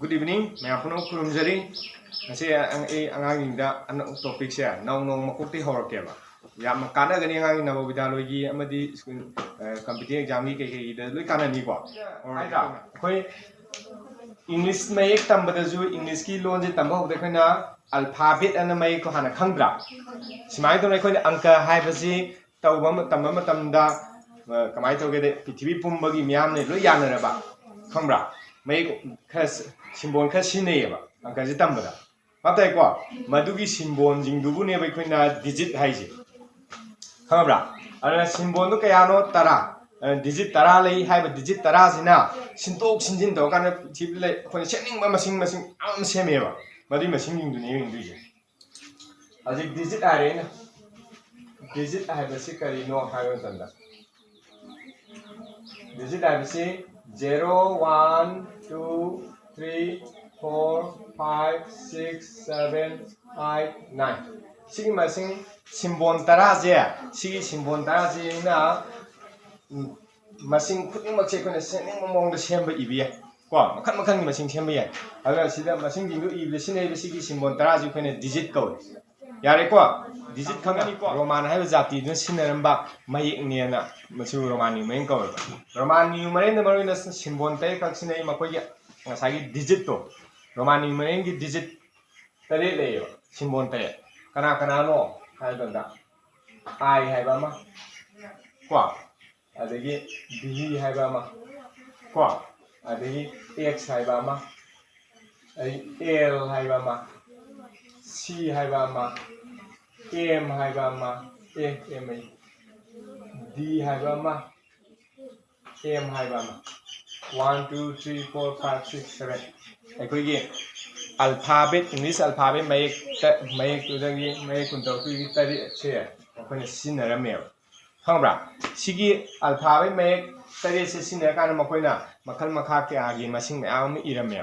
Good evening, may ako nung kurumjari. Kasi ang angin da topic siya, nong makuti horror kaya ba? Ya makana gani angin na babidalo gi amadi competitive exam gi kay da lui kana ni ko. Alright. Koi English may ek tamba da ju English ki loan je tamba hobda kana alphabet ana may ko hana khangdra. Simai to koi angka hai basi tawba tamba matamda kamai to ge de pithibhi pumba gi myam ne lui yana ba. Khambra may khas simbon khas sinay ba angka je tamba da. Matai ko madugi simbon jingdubu ne bai khoina digit haije. Khambra ana simbon do kayano tara digit tara lei haiba digit tara sina sintok sinjin do kana thibile khoina setning ba masing am seme ba madi masing jingdu ne jingdu je. Ajik digit are na digit haiba se kari no haiba tanda. Digit haiba se 0 1 2 3 4 5 6 7 8 9 Sigi masing simbon tara je sigi simbon tara je na masing khuding mak se kone sening momong da semba ibi ko makhan makhan ni masing semba ya aga sida masing jingu ibi sine bi sigi simbon tara je kone digit ko yare ko digit khangani ko roman hai jati dun sinaramba mai ne na masu romani main ko romani mare na mare na simbon tai kak sinai makoi ngasagi digit to romani mare gi digit tare le simbon tare kana kana no hai banda I hai ba ma kwa adagi b hai ba ma kwa adagi x hai ba ma l hai ba ma c hai ba ma m hai ba ma m d hai ba ma m hai ba ma 1 2 3 4 5 6 7 aikoi alphabet English alphabet may tudagi may kunto ki tari che akhone sinarame khangbra sigi alphabet may tari se sinar kana makoina makhal makha ke agi masing mayam irame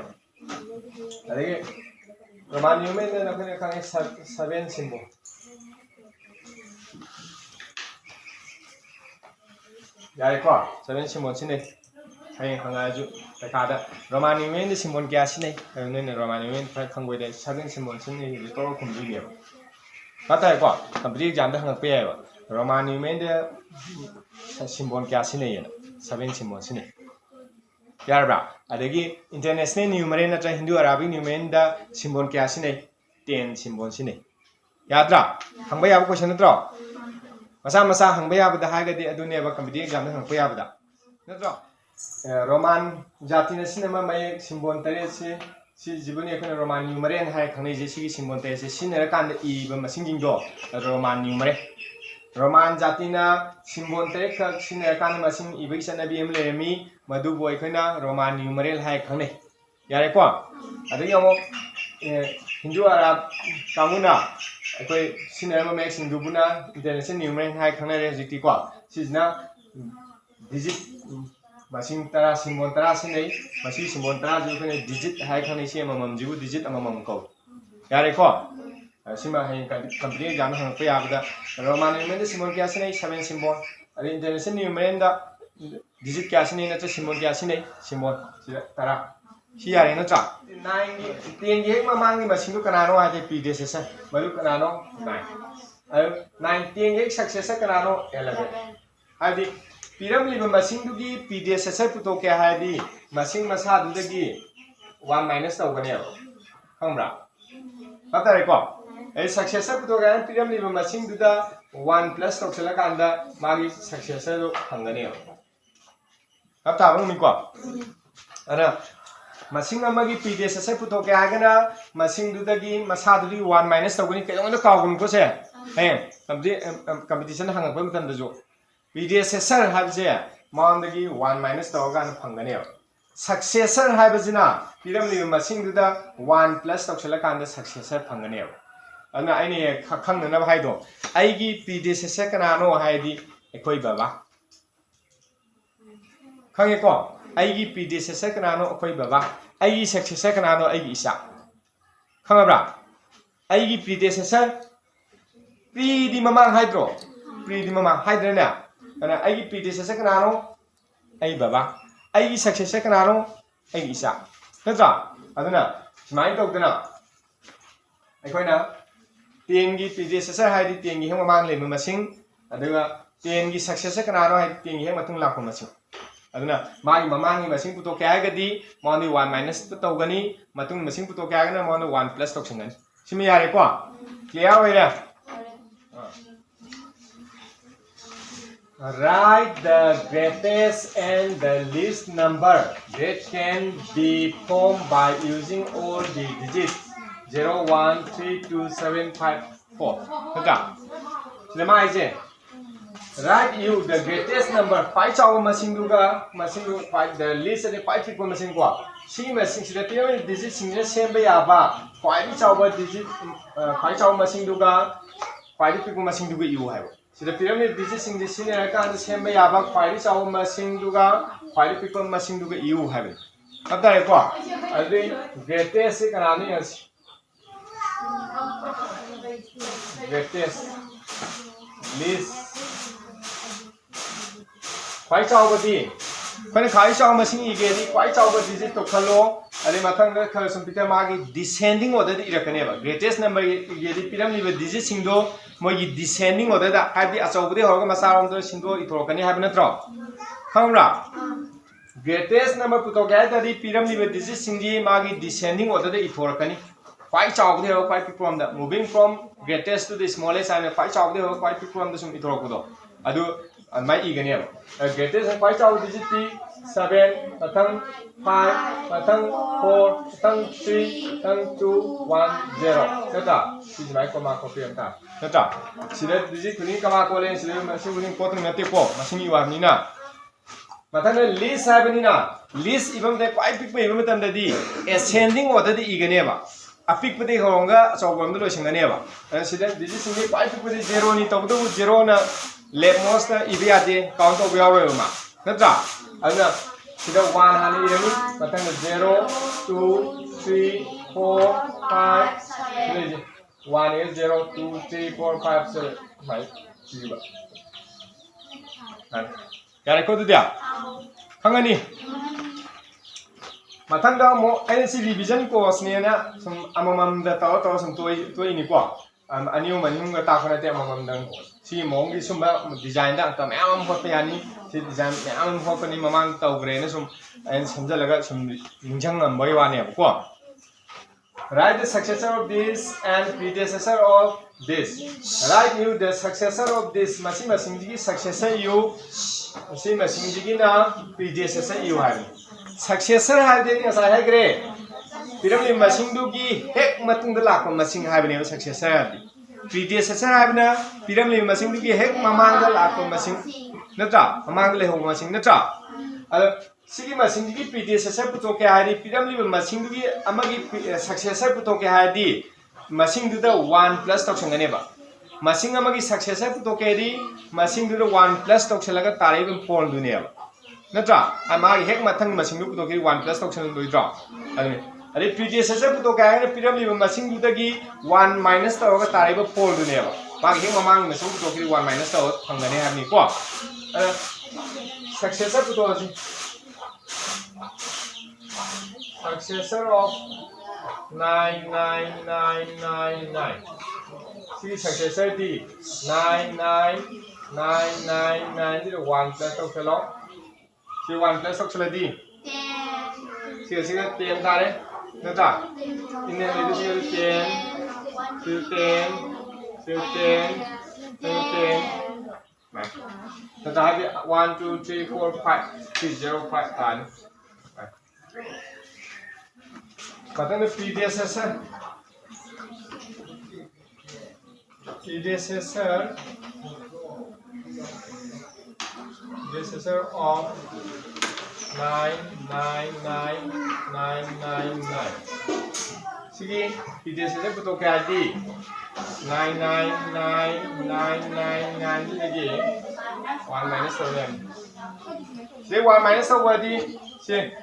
adege roman numeral na akhone khang 7 symbol yare ko 7 symbol sine hay khangaju takada roman numeral symbol kya sine ne roman numeral fa khangoi de 7 symbol sine ni to khumji ne matai ko company exam da hang pe ba roman numeral symbol kya sine ye 7 symbol sine yarba adagi international numeral na tra hindu arabic numeral da symbol kya sine 10 symbol sine yadra hangba ya question natro masa masa hangba ya ba da ha ga de adune ba company exam da hang pe ya ba da natro roman jati na cinema may simbon tare se si jibuni ekona roman numeral hai khanai je sigi simbon tare se sinara kan i ba masing do roman numeral roman jati na simbon tare ka sinara kan masing i bai sana bm le mi madu boy khona roman numeral hai khanai yare ko adagi amo hindu arab kamuna ekoi sinara ma sing dubuna international numeral hai khanai re jiti ko sijna digit masing tara simbon tara sinai masi simbon tara ju kene digit hai khani se mamam jibu digit amamam ko yare ko sima hai company exam hang pe abda roman numeral simbon kya sinai 7 simbon ari international numeral da digit kya sinai na simbon kya sinai simbon tara si yare no cha 9 ni 10 ye mamang ni masing du kana no ha je predecessor malu kana no 9 10 ye successor kana no 11 adi Piram liba masing dugi predecessor puto kya hai di masing masa dudagi 1 minus tau gane khangbra patare ko ai successor puto kya piram liba masing duda 1 plus tau chala kanda magi successor do khangane apta bang mi ko ana masing amagi predecessor puto kya gana masing dudagi masa dudi 1 minus tau gani kayong no kawgun ko se competition hangak ba mutan da jo predecessor habje maundagi 1 minus tawgan phangane successor habjina piram li masing duda 1 plus tawsala kanda successor phangane ana aini khangna na haido aigi predecessor kanano haidi ekoi baba khange ko aigi predecessor kanano ekoi baba aigi successor kanano aigi isa khangabra aigi predecessor pre di mamang hydro pre di mamang hydro na ana aigi predecessor kanano ai baba aigi successor kanano ai isa नत्रा अदुना सुमाइन तौदना अखोइना 10 की predecessor हाइदि 10 की हेम ममांग लेम मसिंग अदुगा 10 की successor कनानो हाइदि 10 की हेम मतुंग लाको मसिंग अदुना मागी ममांग मसिंग पुतो क्या हाइगदि mound 1 minus तौगनी मतुंग मसिंग पुतो क्या हाइगना mound 1 plus तौसिंगनी Simi यारे को clear होइरा Write the greatest and the least number that can be formed by using all the digits 0, 1, 3, 2, 7, 5, 4. Okay. So, write you the greatest number 5 chow machine duga 5 the least and 5 people machine kwa. See machine so the pyramid digit single same ba yaba 5 chow digit 5 chow machine duga 5 people machine duga you have. So the pyramid digit single senior kan same ba yaba 5 chow machine duga 5 people machine duga you have. After I kwa adi greatest kanani as greatest least Quite Chalbadi. When a Kai Chow machine again, quite Chalbad visit to Kalo, Alimatanga Kalasumita Magi descending order the Irakaneva. Greatest number Yedi Pyramid with digit Sindo, Mogi descending order that had the Asabudi Hogamasar on the Sindo Itorkani having a drop. Hamra. Greatest number put together the pyramid with digit Singi Magi descending order the Itorkani. 5 chow there 5 people from the moving from greatest to the smallest and 5 chow there 5 people from the Sum Itorokudo. Adu and my eager greatest and 5 chow digit 7, Matang 5, Matang 4, Matang 3, Matang 2, 1, 0. Nata, this is my command copy of that. Nata, see that digit to Nikama Colin, Siling Potter Matipo, Masini Warnina. Matang least Sabanina, least even the 5 people even than the D, ascending order the Iganeva. A pick with the Honga, so one losing a never. And see that this is 5 people with the zero, Nito, zero, let most Ibiati count of your room. Nata, and see the 100, but then the 0, 2, 3, 4, 5, 1 is 0, 2, 3, 4, 5, 7, 5, 0. Gotta go to there. Hangani. Matanda mo NC revision course niya some amamam da tao some toy ni ko aniu manung ga ta khana te amamam dang si mong gi sumba design da ta am hot yani si design am hot ni mamang tau gre na sum and samja laga sum ningjang am boi wa ne ko write the successor of this and predecessor of this write you the successor of this masing gi successor you masing gi na predecessor you hai Successor have the Asai Gray. Pyramid machine do gi heck matung the lack of machine have never successor. Predecessor have na pyramid machine do gi heck mamang the lack of machine. Nata, among the home machine nata. Sigi machine gi predecessor putoke hari pyramid machine do gi amagi successor putoke hari machine do the 1 plus toxin never. Machine amagi successor putoke di machine do the 1 plus toxelaga tarib porn do never. Natra, I'm a heck matang machine to 1 plus toxin to draw. A predecessor put okay, pyramid machine to the 1 minus the tariba pole to never. Bag him among the so to 1 minus the Hungary have me qua. Successor to successor of 99999. See successor D 99999 1 plus toxin. See 1 plus oxaladi. See 10 tare. Nata. In the middle, 10, 10, 10, 10. Nata 1, 2, 3, 4, 5, 6, 0, 5 tare. But then the predecessor of 999999. Sige, predecessor puto kaya di 99999 lagi 1 minus 7. Sige 1 minus 7 di sige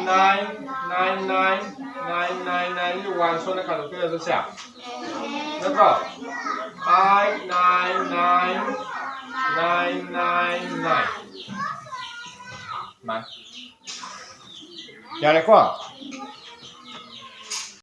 99999 1 so na kalau kaya siya. Nako 99999. Man. やれこ